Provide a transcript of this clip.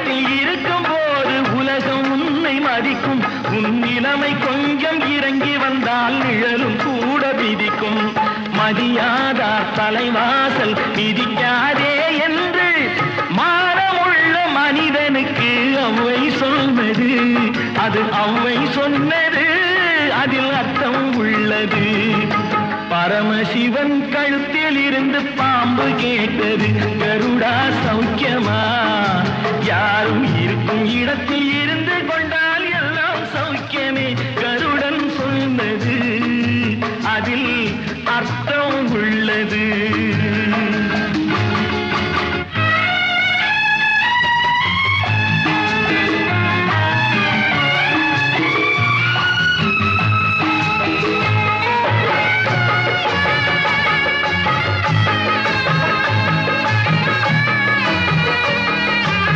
வீட்டில் இருக்கும் போது உலகம் உன்னை மதிக்கும். உன் நிலைமை கொஞ்சம் இறங்கி வந்தால் நிழலும் கூட விதிக்கும். மதியாதார் தலைவாசல் மிதிக்காதே என்று மானமுள்ள மனிதனுக்கு அவ்வை சொன்னது. அது அவ்வை சொன்னது, அதில் அர்த்தம் உள்ளது. பரமசிவன் கழுத்தில் இருந்து பாம்பு கேட்டது, கருடா சௌக்கியமா?